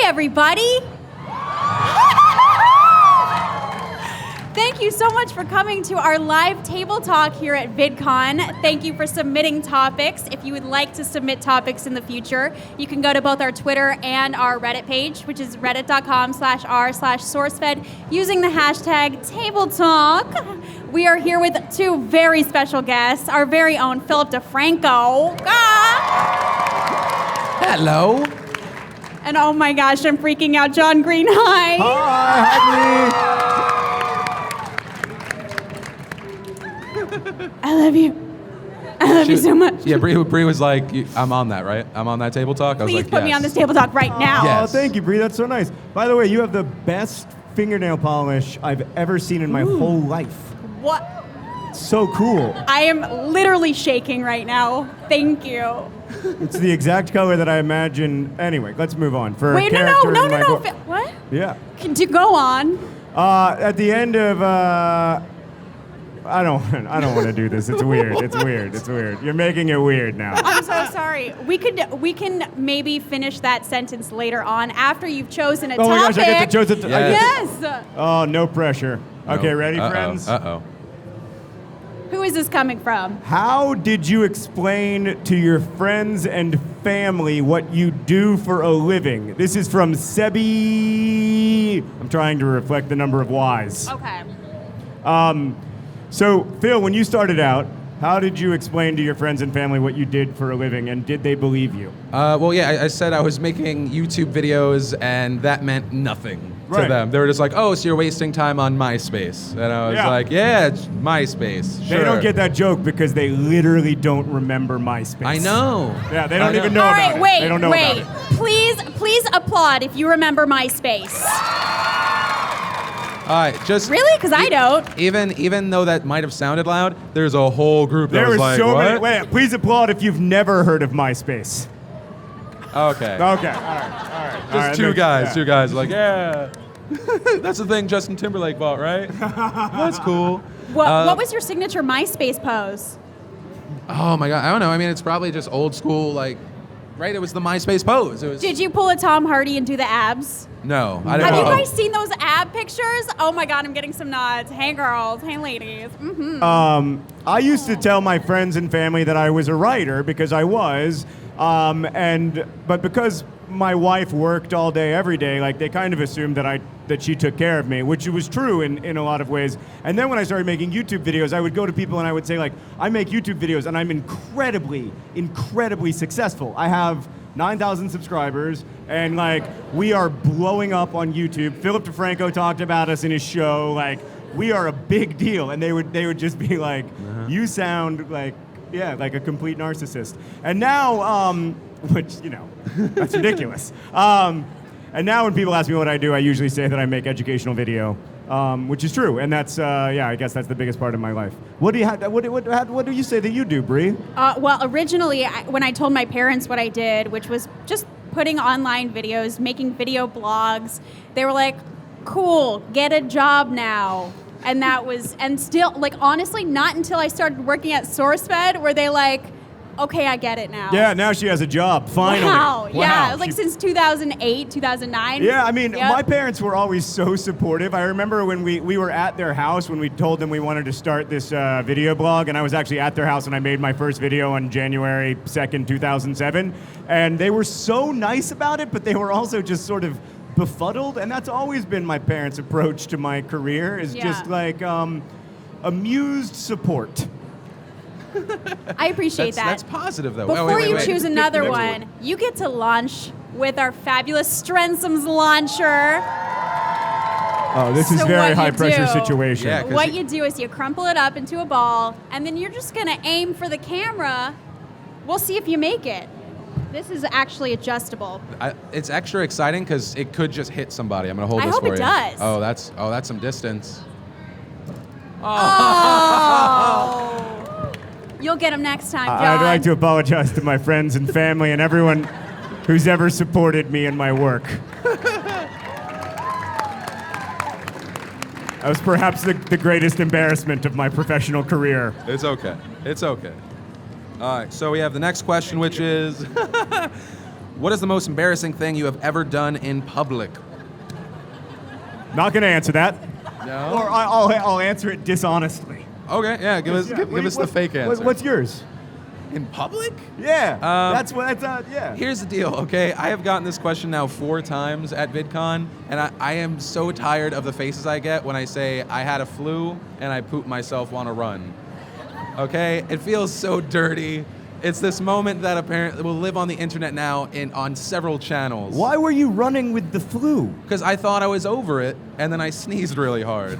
everybody. Thank you so much for coming to our live table talk here at VidCon. Thank you for submitting topics. If you would like to submit topics in the future, you can go to both our Twitter and our Reddit page, which is reddit.com/r/SourceFed, using the hashtag #TableTalk. We are here with two very special guests, our very own Philip DeFranco. Hello. And oh my gosh, I'm freaking out, John Green. Hi. Hi. I love you. I love you so much. Yeah, Bree was like, I'm on that, right? I'm on that table talk? I was Please like, put me on this table talk right now. Yes. Oh, thank you, Bree. That's so nice. By the way, you have the best fingernail polish I've ever seen in my whole life. What? So cool. I am literally shaking right now. Thank you. It's the exact color that I imagine. Anyway, let's move on. For Wait, a character no. in my What? Yeah. Go on. At the end of I don't want to do this. It's weird. It's weird. You're making it weird now. I'm so sorry. We can maybe finish that sentence later on after you've chosen a topic. Oh my gosh, I get to choose it. Yes. Oh, no pressure. Okay, ready, friends? Uh-oh. Who is this coming from? How did you explain to your friends and family what you do for a living? This is from Sebi. I'm trying to reflect the number of Y's. Okay. So, Phil, when you started out, how did you explain to your friends and family what you did for a living, and did they believe you? Well, yeah, I said I was making YouTube videos, and that meant nothing to them. They were just like, oh, so you're wasting time on MySpace. And I was like, yeah, it's MySpace. Sure. They don't get that joke because they literally don't remember MySpace. I know. Yeah, they don't even know about it. They don't know about it. Please applaud if you remember MySpace. All right, just Really? Because I don't. even though that might have sounded loud, there's a whole group that There was were like, so what? many. Wait, please applaud if you've never heard of MySpace. Okay. Okay, all right. Just two guys like, yeah. That's the thing Justin Timberlake bought, right? That's cool. What was your signature MySpace pose? Oh my God, I don't know. I mean, it's probably just old school, like, right? It was the MySpace pose. It was. Did you pull a Tom Hardy and do the abs? No, I didn't. Have you guys seen those ab pictures? Oh my God, I'm getting some nods. Hey girls, hey ladies. Mm-hmm. I used to tell my friends and family that I was a writer because I was, but because my wife worked all day, every day, like they kind of assumed that she took care of me, which was true in a lot of ways. And then when I started making YouTube videos, I would go to people and I would say like, I make YouTube videos and I'm incredibly successful. I have 9,000 subscribers, and like we are blowing up on YouTube. Philip DeFranco talked about us in his show. Like we are a big deal, and they would just be like, "You sound like like a complete narcissist." And now, which that's ridiculous. And now when people ask me what I do, I usually say that I make educational video, which is true, and that's I guess that's the biggest part of my life. What do you say that you do, Bree? Well, originally, when I told my parents what I did, which was just putting online videos, making video blogs, they were like, "Cool, get a job now." And that was, and still, like honestly, not until I started working at SourceFed were they like, okay, I get it now. Yeah, now she has a job, finally. Wow. Yeah, it was like since 2008, 2009. Yeah, I mean, my parents were always so supportive. I remember when we were at their house when we told them we wanted to start this video blog, and I was actually at their house and I made my first video on January 2nd, 2007. And they were so nice about it, but they were also just sort of befuddled, and that's always been my parents' approach to my career, is just like amused support. I appreciate that. That's positive, though. Before wait. you choose another one, you get to launch with our fabulous Strensum's launcher. Oh, this is very high-pressure situation. Yeah, what you do is you crumple it up into a ball, and then you're just going to aim for the camera. We'll see if you make it. This is actually adjustable. It's extra exciting because it could just hit somebody. I'm going to hold this for you. I hope it does. Oh, that's some distance. Oh. You'll get them next time, John. I'd like to apologize to my friends and family and everyone who's ever supported me in my work. That was perhaps the greatest embarrassment of my professional career. It's okay. All right, so we have the next question, which is, What is the most embarrassing thing you have ever done in public? Not going to answer that. No. Or I'll answer it dishonestly. Okay, yeah, give us the fake answer. What's yours? In public? Yeah, yeah. Here's the deal, okay? I have gotten this question now 4 times at VidCon, and I am so tired of the faces I get when I say I had a flu and I pooped myself on a run. Okay? It feels so dirty. It's this moment that apparently will live on the internet now on several channels. Why were you running with the flu? Because I thought I was over it, and then I sneezed really hard.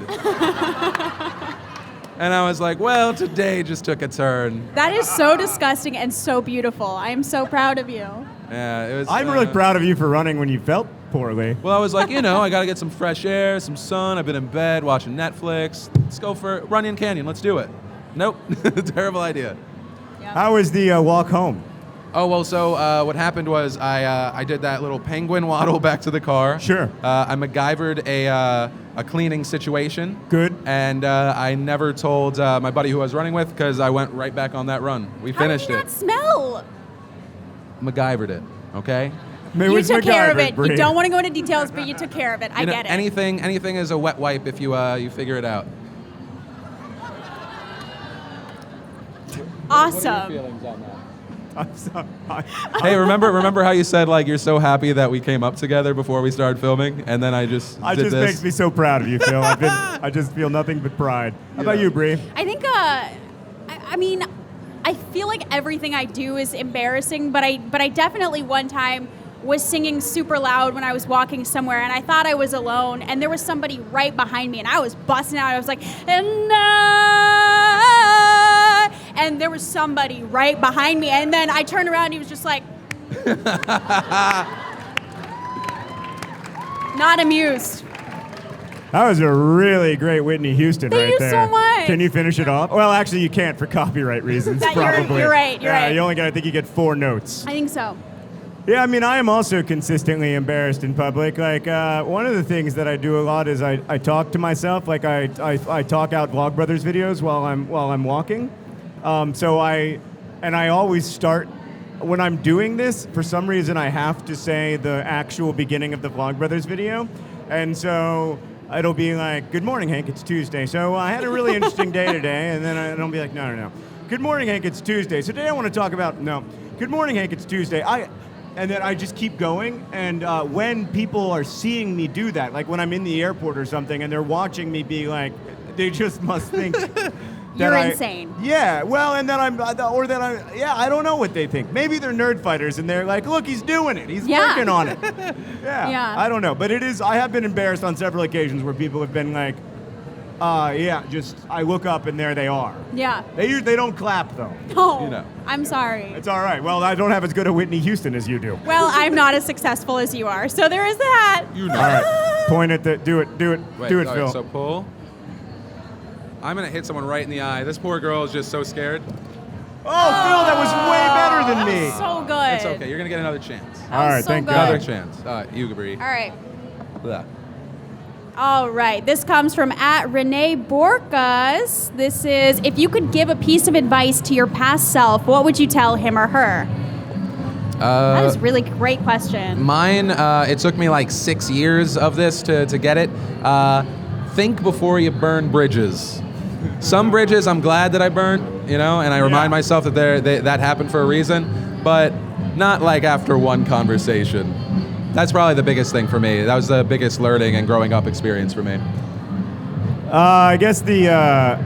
And I was like, well, today just took a turn. That is so disgusting and so beautiful. I am so proud of you. Yeah, it was. I'm really proud of you for running when you felt poorly. Well, I was like, I got to get some fresh air, some sun. I've been in bed watching Netflix. Let's go for Runyon Canyon. Let's do it. Nope. Terrible idea. Yep. How was the walk home? Oh, well, so what happened was I did that little penguin waddle back to the car. Sure. I MacGyvered a cleaning situation. Good. And I never told my buddy who I was running with because I went right back on that run. We finished How did you it. not smell? MacGyvered it, okay? You took care of it. You don't want to go into details, but you took care of it. I get it. Anything is a wet wipe if you figure it out. Awesome. What are your feelings on that? I'm sorry. Hey, remember how you said like you're so happy that we came up together before we started filming, and then I just did just this? makes me so proud of you, Phil. I just feel nothing but pride. How about you, Bree? I think, I mean, I feel like everything I do is embarrassing, but I definitely one time was singing super loud when I was walking somewhere, and I thought I was alone, and there was somebody right behind me, and I was busting out. I was like, and there was somebody right behind me, and then I turned around, and he was just like, not amused. That was a really great Whitney Houston Thank right you there. so much. Can you finish it off? Well, actually, you can't for copyright reasons, You're probably. right. You only get, I think you get 4 notes. I think so. Yeah, I mean, I am also consistently embarrassed in public. Like, one of the things that I do a lot is I talk to myself. Like, I talk out Vlogbrothers videos while I'm walking. So I always start, when I'm doing this, for some reason I have to say the actual beginning of the Vlogbrothers video. And so it'll be like, good morning, Hank, it's Tuesday. So I had a really interesting day today. And then I'll be like, no. Good morning, Hank, it's Tuesday. So today I want to talk about, good morning, Hank, it's Tuesday. And then I just keep going, and when people are seeing me do that, like when I'm in the airport or something, and they're watching me be like, they just must think that You're insane. Yeah, well, and then I don't know what they think. Maybe they're nerd fighters, and they're like, look, he's doing it. He's working on it. Yeah, I don't know. But I have been embarrassed on several occasions where people have been like, I look up and there they are. Yeah. They don't clap, though. No, I'm sorry. It's all right. Well, I don't have as good a Whitney Houston as you do. Well, I'm not as successful as you are, so there is that. You know. All right. Point at the. Do it, Wait, Phil. Right, so pull. I'm gonna hit someone right in the eye. This poor girl is just so scared. Oh, Phil, that was way better than me. So good. It's okay. You're gonna get another chance. All right, so thank good. God. Another chance. All right, you, Bree. All right. Blah. All right. This comes from @Renee Borkas. This is, if you could give a piece of advice to your past self, what would you tell him or her? That is a really great question. Mine, it took me like 6 years of this to get it. Think before you burn bridges. Some bridges I'm glad that I burnt, and I remind myself that that happened for a reason, but not like after one conversation. That's probably the biggest thing for me. That was the biggest learning and growing up experience for me. I guess the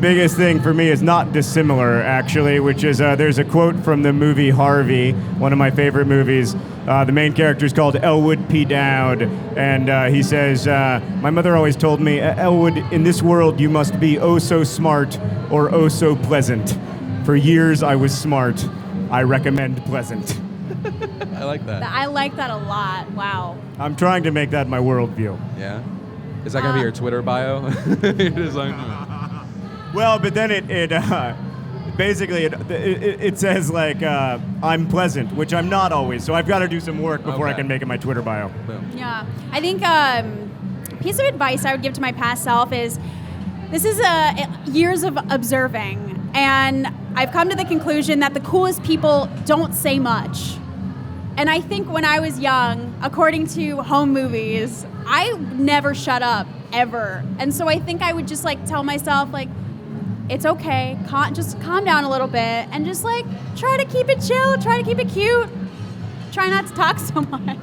biggest thing for me is not dissimilar, actually, which is there's a quote from the movie Harvey, one of my favorite movies. The main character is called Elwood P. Dowd, and he says, my mother always told me, Elwood, in this world you must be oh so smart or oh so pleasant. For years I was smart. I recommend pleasant. I like that. I like that a lot. Wow. I'm trying to make that my worldview. Yeah? Is that going to be your Twitter bio? You're just like, Well, but then it says like I'm pleasant, which I'm not always. So I've got to do some work before I can make it my Twitter bio. boom. Yeah. I think piece of advice I would give to my past self is, this is years of observing, and I've come to the conclusion that the coolest people don't say much. And I think when I was young, according to home movies, I never shut up, ever. And so I think I would just like tell myself like, it's okay, just calm down a little bit and just like try to keep it chill, try to keep it cute, try not to talk so much.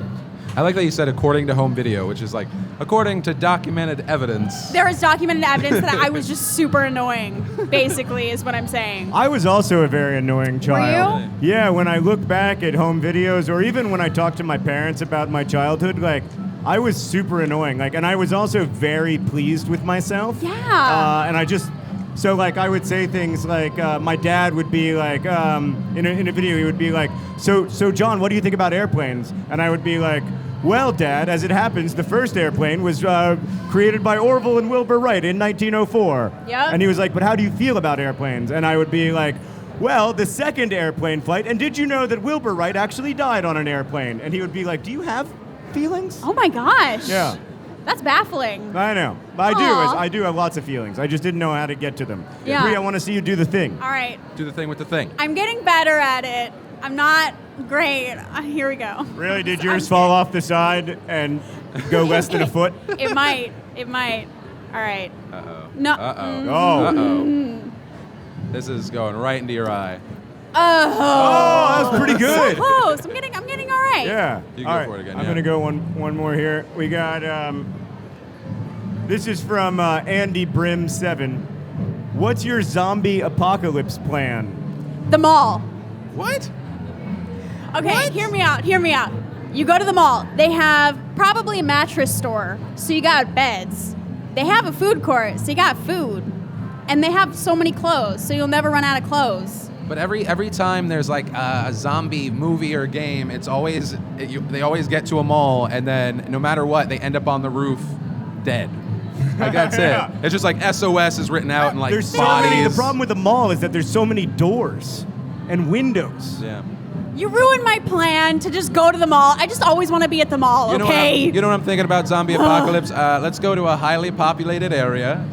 I like that you said according to home video, which is like according to documented evidence. There was documented evidence that I was just super annoying, basically, is what I'm saying. I was also a very annoying child. Were you? Yeah, when I look back at home videos, or even when I talk to my parents about my childhood, like, I was super annoying. Like, and I was also very pleased with myself. Yeah. And I just, so like, I would say things like, my dad would be like, in a video, he would be like, so John, what do you think about airplanes? And I would be like, well, Dad, as it happens, the first airplane was created by Orville and Wilbur Wright in 1904. Yep. And he was like, but how do you feel about airplanes? And I would be like, well, the second airplane flight, and did you know that Wilbur Wright actually died on an airplane? And he would be like, do you have feelings? Oh my gosh. Yeah. That's baffling. I know. Aw. I do have lots of feelings. I just didn't know how to get to them. Yeah. Bree, I want to see you do the thing. All right. Do the thing with the thing. I'm getting better at it. I'm not great. Here we go. Really? Did yours fall off the side and go less than a foot? It might. It might. All right. Uh-oh. No. Uh-oh. Oh. Uh-oh. This is going right into your eye. Oh. That was pretty good. So close. I'm getting all right. Yeah. You All go right. for it again, I'm yeah. going to go one more here. We got, this is from Andy Brim 7. What's your zombie apocalypse plan? The mall. What? Okay, hear me out. You go to the mall. They have probably a mattress store, so you got beds. They have a food court, so you got food. And they have so many clothes, so you'll never run out of clothes. But every time there's like a zombie movie or game, it's always they always get to a mall, and then no matter what, they end up on the roof, dead. Like that's Yeah. it. It's just like SOS is written out and like There's so bodies. many. The problem with the mall is that there's so many doors and windows. Yeah. You ruined my plan to just go to the mall. I just always want to be at the mall, You know okay? you know what I'm thinking about zombie apocalypse? Let's go to a highly populated area.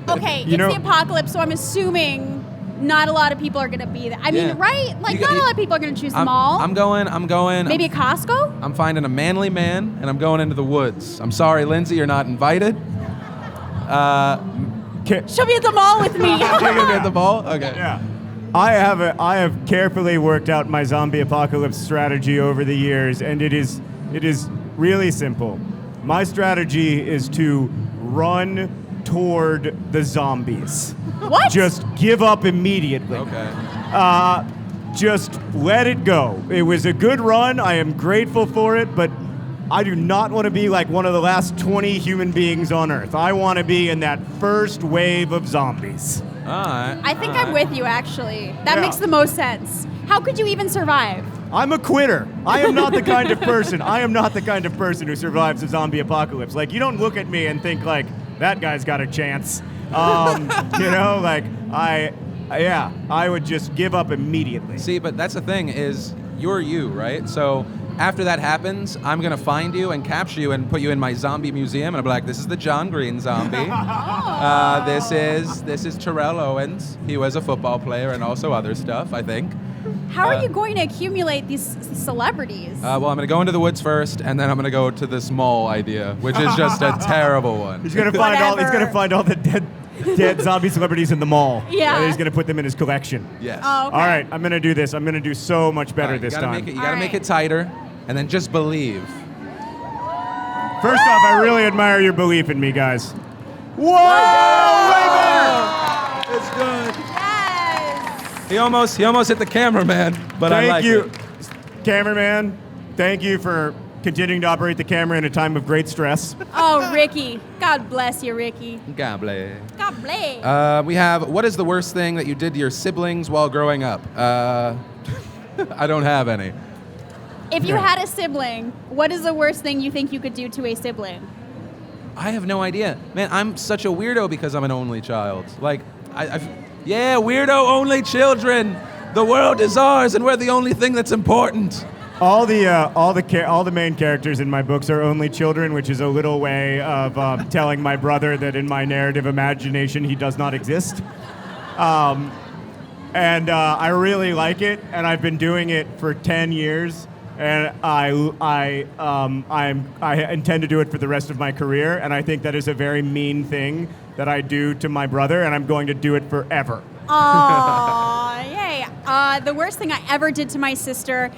Okay, You it's know- the apocalypse, so I'm assuming not a lot of people are going to be there. I Yeah. mean, right? Like, You not got- a lot of people are going to choose the I'm mall. going. Maybe a Costco? I'm finding a manly man, and I'm going into the woods. I'm sorry, Lindsay, you're not invited. She'll be at the mall with me. You're gonna be at the ball? Okay. Yeah. I have carefully worked out my zombie apocalypse strategy over the years, and it is really simple. My strategy is to run toward the zombies. What? Just give up immediately. Okay. Just let it go. It was a good run. I am grateful for it, but I do not want to be like one of the last 20 human beings on Earth. I want to be in that first wave of zombies. All right. I think I'm with you, actually. That Yeah. makes the most sense. How could you even survive? I'm a quitter. I am not the kind of person. I am not the kind of person who survives a zombie apocalypse. Like, you don't look at me and think like that guy's got a chance. You know, like I would just give up immediately. See, but that's the thing is you're you, right? So after that happens, I'm gonna find you and capture you and put you in my zombie museum, and I'll be like, "This is the John Green zombie. This is Terrell Owens. He was a football player and also other stuff, I think." How are you going to accumulate these celebrities? Well, I'm gonna go into the woods first, and then I'm gonna go to this mall idea, which is just a terrible one. He's gonna find all. He's Whatever. gonna find all the dead zombie celebrities in the mall. Yeah. And he's gonna put them in his collection. Yes. Oh, okay. All right, I'm gonna do this. I'm gonna do so much better All right, this you gotta time. Make it, you All gotta make right. it tighter, and then just believe. First off, I really admire your belief in me, guys. Whoa! It's good. Yes. He almost hit the cameraman, but I Thank like you, it. cameraman. Thank you for continuing to operate the camera in a time of great stress. Oh, Ricky. God bless you, Ricky. God bless. God bless. We have, what is the worst thing that you did to your siblings while growing up? I don't have any. If you had a sibling, what is the worst thing you think you could do to a sibling? I have no idea. Man, I'm such a weirdo because I'm an only child. Like, yeah, weirdo only children. The world is ours and we're the only thing that's important. All the main characters in my books are only children, which is a little way of telling my brother that in my narrative imagination he does not exist. And I really like it, and I've been doing it for 10 years. and I intend to do it for the rest of my career, and I think that is a very mean thing that I do to my brother, and I'm going to do it forever. Aw, yay. The worst thing I ever did to my sister,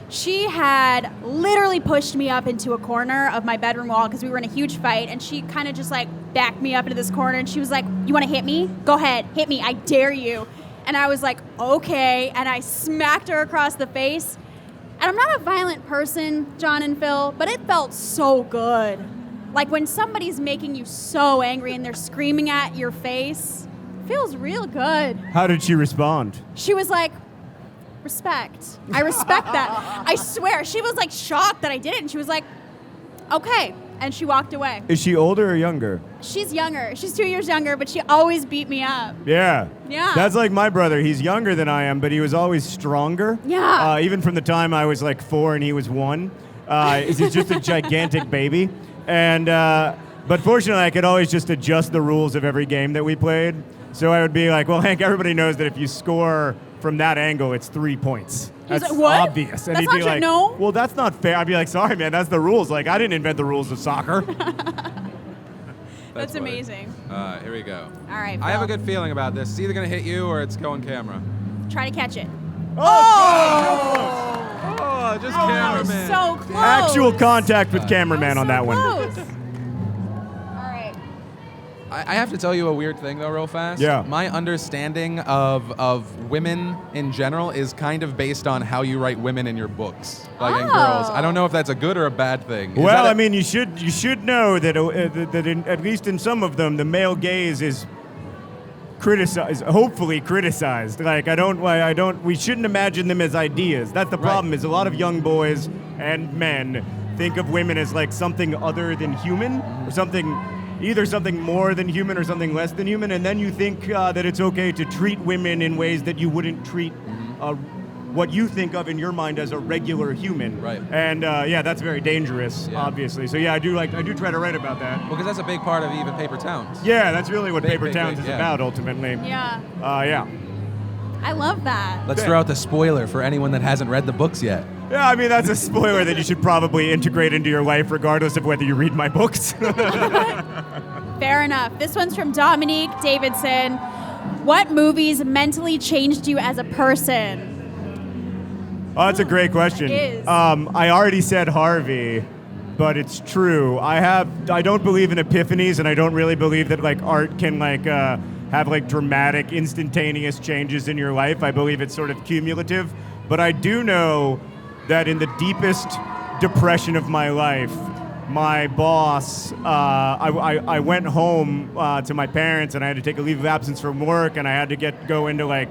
she had literally pushed me up into a corner of my bedroom wall because we were in a huge fight, and she kind of just like backed me up into this corner, and she was like, "You want to hit me? Go ahead, hit me, I dare you." And I was like, "Okay," and I smacked her across the face. And I'm not a violent person, John and Phil, but it felt so good. Like when somebody's making you so angry and they're screaming at your face, it feels real good. How did she respond? She was like, "Respect. I respect that." I swear. She was like shocked that I did it, and she was like, "Okay." And she walked away. Is she older or younger? She's younger. She's 2 years younger, but she always beat me up. Yeah. Yeah. That's like my brother. He's younger than I am, but he was always stronger. Yeah. Even from the time I was like 4 and he was 1. He's just a gigantic baby. And but fortunately, I could always just adjust the rules of every game that we played. So I would be like, "Well, Hank, everybody knows that if you score from that angle, it's 3 points. That's like, "What? obvious." And That's he'd not be true. like, No. "Well, that's not fair." I'd be like, "Sorry, man, that's the rules. Like, I didn't invent the rules of soccer." That's funny. amazing. Here we go. All right, I have a Phil. good feeling about this. It's either going to hit you or it's going camera. Try to catch it. Oh, just cameraman. So close. Actual contact with cameraman on that one. Close. All right. I have to tell you a weird thing, though, real fast. Yeah. My understanding of women in general is kind of based on how you write women in your books, like in girls. I don't know if that's a good or a bad thing. Well, I mean, you should know that at least in some of them, the male gaze is hopefully criticized. Like we shouldn't imagine them as ideas. That's the problem. Is a lot of young boys and men think of women as like something other than human, or either something more than human or something less than human, and then you think that it's okay to treat women in ways that you wouldn't treat what you think of in your mind as a regular human. Right. And that's very dangerous, obviously. So yeah, I do try to write about that. Well, because that's a big part of even Paper Towns. Yeah, that's really what Paper big, Towns is yeah. about, ultimately. Yeah. Yeah. I love that. Let's throw out the spoiler for anyone that hasn't read the books yet. Yeah, I mean, that's a spoiler that you should probably integrate into your life regardless of whether you read my books. Fair enough. This one's from Dominique Davidson. What movies mentally changed you as a person? Oh, that's a great question. It is. I already said Harvey, but it's true. I don't believe in epiphanies, and I don't really believe that like art can like have like dramatic, instantaneous changes in your life. I believe it's sort of cumulative. But I do know that in the deepest depression of my life, my boss, I went home to my parents, and I had to take a leave of absence from work, and I had to go into like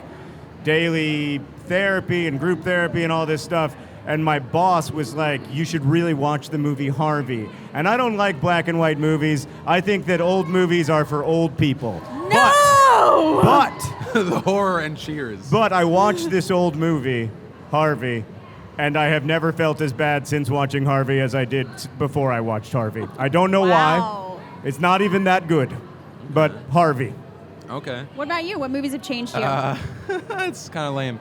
daily therapy and group therapy and all this stuff. And my boss was like, "You should really watch the movie Harvey." And I don't like black and white movies. I think that old movies are for old people. No! But The horror and Cheers. But I watched this old movie, Harvey, and I have never felt as bad since watching Harvey as I did before I watched Harvey. I don't know why. It's not even that good, but Harvey. Okay. What about you? What movies have changed you? It's kind of lame.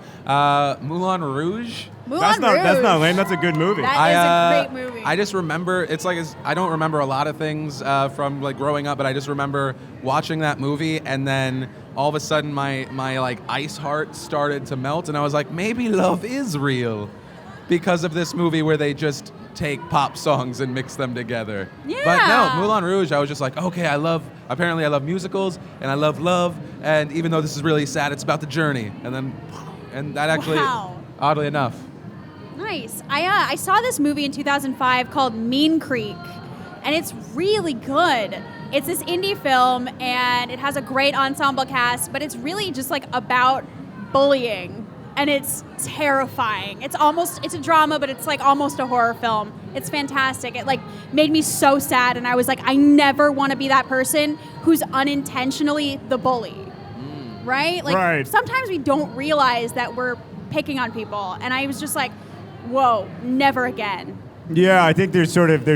Moulin Rouge. Moulin That's not Rouge. lame. That's a good movie. That is a great movie. I just remember I don't remember a lot of things from like growing up, but I just remember watching that movie, and then all of a sudden my like ice heart started to melt, and I was like, maybe love is real because of this movie where they just take pop songs and mix them together. Yeah. But no, Moulin Rouge, I was just like, okay, apparently I love musicals and I love love, and even though this is really sad, it's about the journey. And that actually, oddly enough. Nice. I saw this movie in 2005 called Mean Creek, and it's really good. It's this indie film, and it has a great ensemble cast, but it's really just like about bullying, and it's terrifying. It's a drama, but it's like almost a horror film. It's fantastic. It like made me so sad, and I was like, I never want to be that person who's unintentionally the bully. Right? Like Right. sometimes we don't realize that we're picking on people, and I was just like, whoa, never again. Yeah, I think there's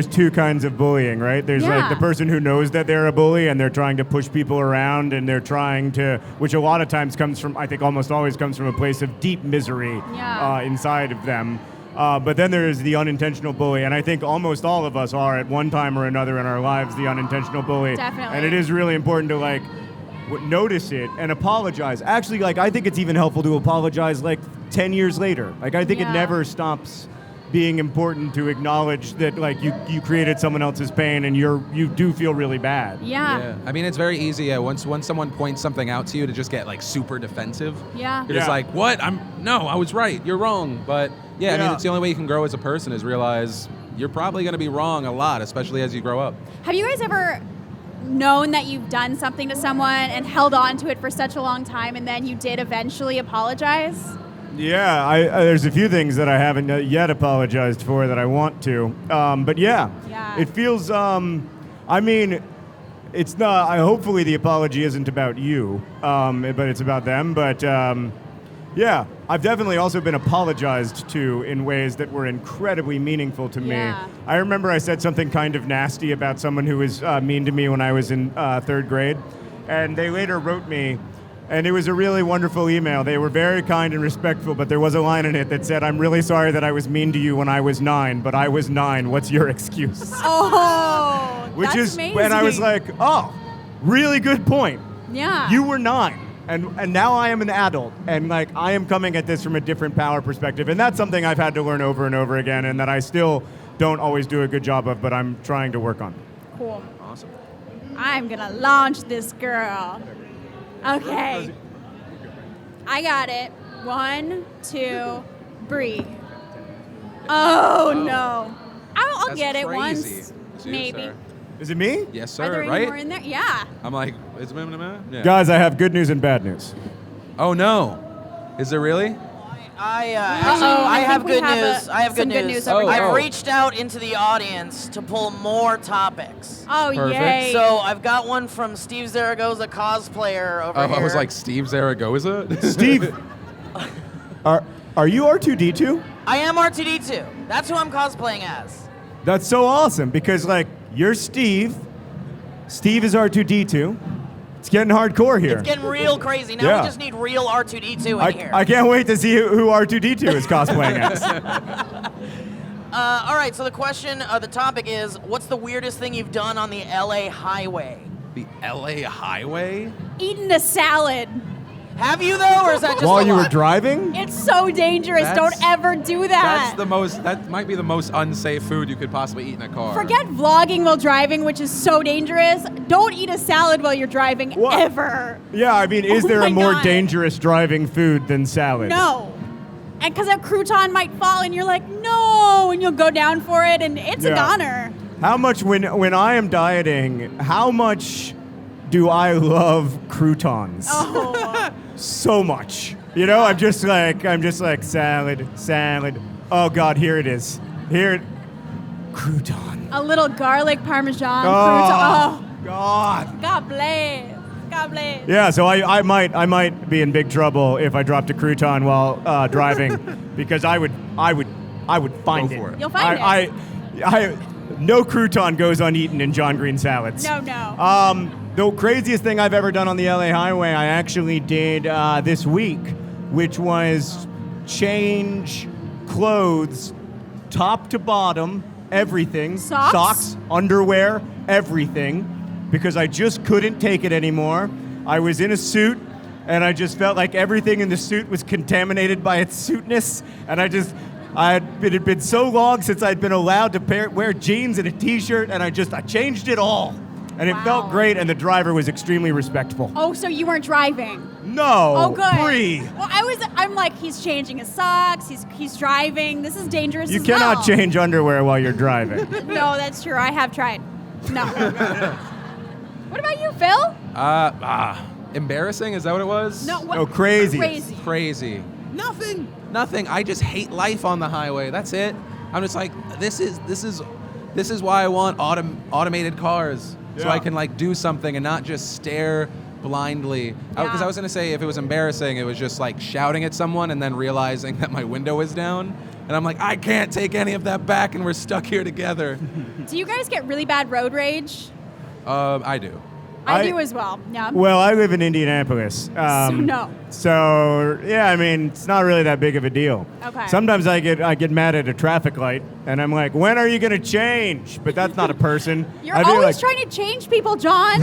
two kinds of bullying, right? There's like the person who knows that they're a bully and they're trying to push people around, and they're trying to, which a lot of times comes from, I think almost always comes from a place of deep misery inside of them. But then there is the unintentional bully, and I think almost all of us are at one time or another in our lives the unintentional bully. Definitely. And it is really important to like notice it and apologize. Actually, like I think it's even helpful to apologize like 10 years later. Like I think it never stops being important to acknowledge that like you created someone else's pain and you do feel really bad. Yeah. I mean, it's very easy once someone points something out to you to just get like super defensive. Yeah. You're just like, what? I was right. You're wrong. But I mean, it's the only way you can grow as a person is realize you're probably going to be wrong a lot, especially as you grow up. Have you guys ever known that you've done something to someone and held on to it for such a long time and then you did eventually apologize? Yeah, there's a few things that I haven't yet apologized for that I want to. But yeah, it feels, I mean, it's not, hopefully the apology isn't about you, but it's about them. But yeah, I've definitely also been apologized to in ways that were incredibly meaningful to me. I remember I said something kind of nasty about someone who was mean to me when I was in third grade, and they later wrote me. And it was a really wonderful email. They were very kind and respectful, but there was a line in it that said, "I'm really sorry that I was mean to you when I was 9, but I was 9. What's your excuse?" Oh, Which that's is amazing. when I was like, "Oh, really good point. Yeah. You were 9, and now I am an adult, and like I am coming at this from a different power perspective." And that's something I've had to learn over and over again, and that I still don't always do a good job of, but I'm trying to work on. Cool. Awesome. I'm gonna launch this girl. Okay. I got it. 1, 2, Bree. Oh no. I'll That's get it crazy. once. It's you, Maybe. sir. Is it me? Yes, Are sir. there any Right? more in there? Yeah. I'm like, is it yeah. Guys, I have good news and bad news. Oh no. Is there really? Actually, I think have we good have news. I have some good good news. news over here. I've reached out into the audience to pull more topics. Oh, Perfect. yay. So I've got one from Steve Zaragoza, cosplayer over here. I was like, Steve Zaragoza? Steve, are you R2D2? I am R2D2. That's who I'm cosplaying as. That's so awesome because like you're Steve. Steve is R2D2. It's getting hardcore here. It's getting real crazy. Now we just need real R2D2 in here. I can't wait to see who R2D2 is cosplaying as. All right, so the question, the topic is, what's the weirdest thing you've done on the LA highway? The LA highway? Eating a salad. Have you, though, or is that just While a you were lot? driving? It's so dangerous. That's- Don't ever do that. That might be the most unsafe food you could possibly eat in a car. Forget vlogging while driving, which is so dangerous. Don't eat a salad while you're driving, What? ever. Yeah, I mean, is Oh there my a more God. dangerous driving food than salad? No. And because a crouton might fall and you're like, no, and you'll go down for it, and it's a Yeah. goner. How much when I am dieting, how much do I love croutons? Oh. So much. You know, I'm just like salad. Oh God, here it is. Crouton. A little garlic parmesan Oh, crouton. God. Oh, God bless. God bless. Yeah, so I might be in big trouble if I dropped a crouton while driving, because I would find Go it. for it. You'll find I no crouton goes uneaten in John Green salads. No. The craziest thing I've ever done on the LA highway, I actually did this week, which was change clothes, top to bottom, everything. Socks? Underwear, everything, because I just couldn't take it anymore. I was in a suit, and I just felt like everything in the suit was contaminated by its suitness, and it had been so long since I'd been allowed to wear jeans and a t-shirt, and I changed it all. And it felt Wow. great, and the driver was extremely respectful. Oh, so you weren't driving? No, Oh, good. Bree. Well, I'm like, he's changing his socks. He's driving. This is dangerous. You as cannot well. change underwear while you're driving. No, that's true. I have tried. No. What about you, Phil? Embarrassing? Is that what it was? No. What? No, crazy. Crazy. Crazy. Nothing. I just hate life on the highway. That's it. I'm just like, this is why I want automated cars. So Yeah. I can like do something and not just stare blindly. Because I was gonna say if it was embarrassing, it was just like shouting at someone and then realizing that my window was down. And I'm like, I can't take any of that back and we're stuck here together. Do you guys get really bad road rage? I do. I do as well. Yeah. Well, I live in Indianapolis. No. So yeah, I mean, it's not really that big of a deal. Okay. Sometimes I get mad at a traffic light, and I'm like, when are you gonna change? But that's not a person. You're I feel always like, trying to change people, John.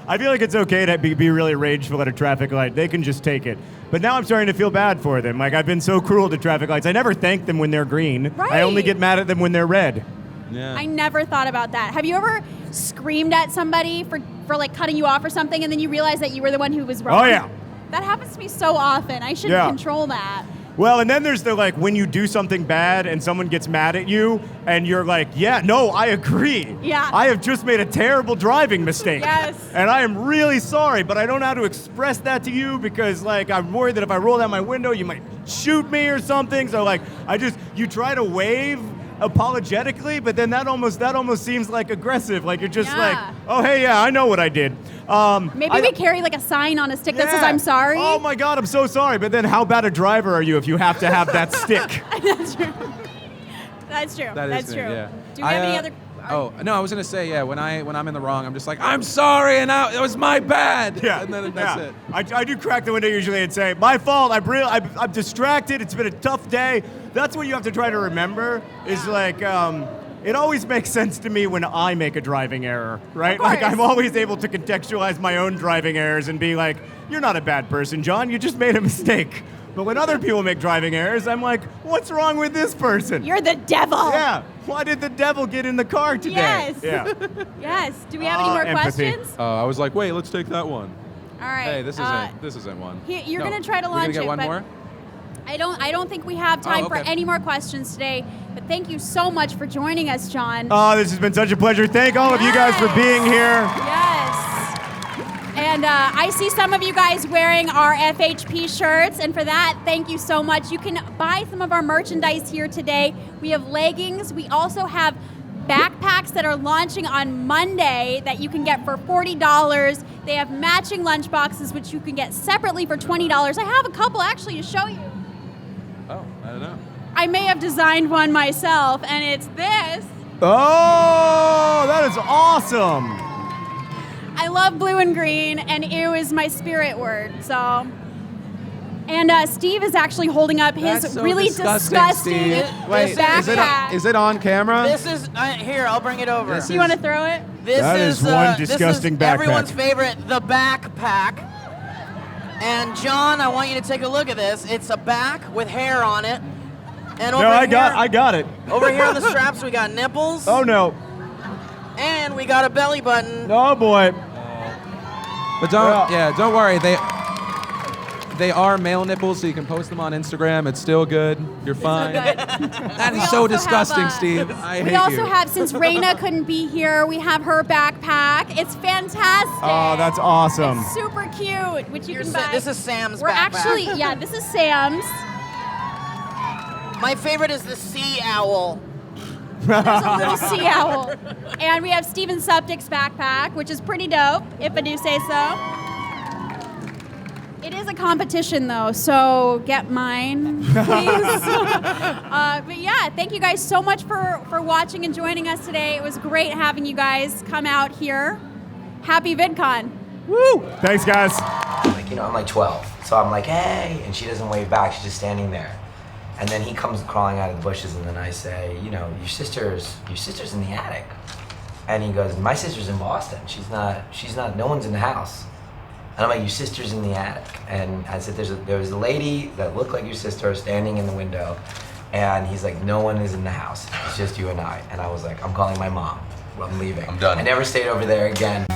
I feel like it's okay to be really rageful at a traffic light. They can just take it. But now I'm starting to feel bad for them. Like, I've been so cruel to traffic lights. I never thank them when they're green. Right. I only get mad at them when they're red. Yeah. I never thought about that. Have you ever screamed at somebody for like cutting you off or something, and then you realize that you were the one who was wrong? Oh, yeah. That happens to me so often. I should control that. Well, and then there's the, like, when you do something bad and someone gets mad at you, and you're like, yeah, no, I agree. Yeah. I have just made a terrible driving mistake. Yes. And I am really sorry, but I don't know how to express that to you because, like, I'm worried that if I roll down my window, you might shoot me or something. So, like, you try to wave apologetically, but then that almost seems like aggressive. Like, you're just like, oh, hey, yeah, I know what I did. Maybe we carry like a sign on a stick that says, I'm sorry. Oh my God, I'm so sorry. But then how bad a driver are you if you have to have that stick? That's true. That's true. That's true. Yeah. Do we have any other? Oh no, I was gonna say when I'm in the wrong, I'm just like, I'm sorry, and it was my bad. Yeah, and then that's it. I do crack the window usually and say, my fault. I'm distracted. It's been a tough day. That's what you have to try to remember. Is like. It always makes sense to me when I make a driving error, right? Like, I'm always able to contextualize my own driving errors and be like, you're not a bad person, John. You just made a mistake. But when other people make driving errors, I'm like, what's wrong with this person? You're the devil. Yeah. Why did the devil get in the car today? Yes. Yeah. Yes. Do we have any more empathy. questions? I was like, wait, let's take that one. All right. Hey, this isn't one. You're gonna try to We're launch gonna get it, one but more? I don't think we have time for any more questions today. But thank you so much for joining us, John. Oh, this has been such a pleasure. Thank all of you guys for being here. Yes. And I see some of you guys wearing our FHP shirts, and for that, thank you so much. You can buy some of our merchandise here today. We have leggings. We also have backpacks that are launching on Monday that you can get for $40. They have matching lunch boxes, which you can get separately for $20. I have a couple actually to show you. Oh, I don't know. I may have designed one myself, and it's this. Oh, that is awesome. I love blue and green, and ew is my spirit word, so. And Steve is actually holding up his That's so really disgusting Steve. Wait, backpack. is it on camera? This is here. I'll bring it over. Do you want to throw it? That is one disgusting backpack. Everyone's favorite, the backpack. And John, I want you to take a look at this. It's a back with hair on it. And over I got it. Over here on the straps, we got nipples. Oh no. And we got a belly button. Oh boy. But don't worry. They are male nipples, so you can post them on Instagram. It's still good. You're fine. That is so disgusting, Steve. I hate you. We also have, since Raina couldn't be here, we have her backpack. It's fantastic. Oh, that's awesome. It's super cute, which you can buy. This is Sam's We're backpack. actually, this is Sam's. My favorite is the sea owl. There's a little sea owl. And we have Steven Suptic's backpack, which is pretty dope, if I do say so. It is a competition, though, so get mine, please. But yeah, thank you guys so much for watching and joining us today. It was great having you guys come out here. Happy VidCon. Woo! Thanks, guys. Like, I'm like 12, so I'm like, hey, and she doesn't wave back. She's just standing there. And then he comes crawling out of the bushes, and then I say, your sister's in the attic. And he goes, my sister's in Boston. She's not, no one's in the house. And I'm like, your sister's in the attic. And I said, there was a lady that looked like your sister standing in the window. And he's like, no one is in the house. It's just you and I. And I was like, I'm calling my mom. I'm leaving. I'm done. I never stayed over there again.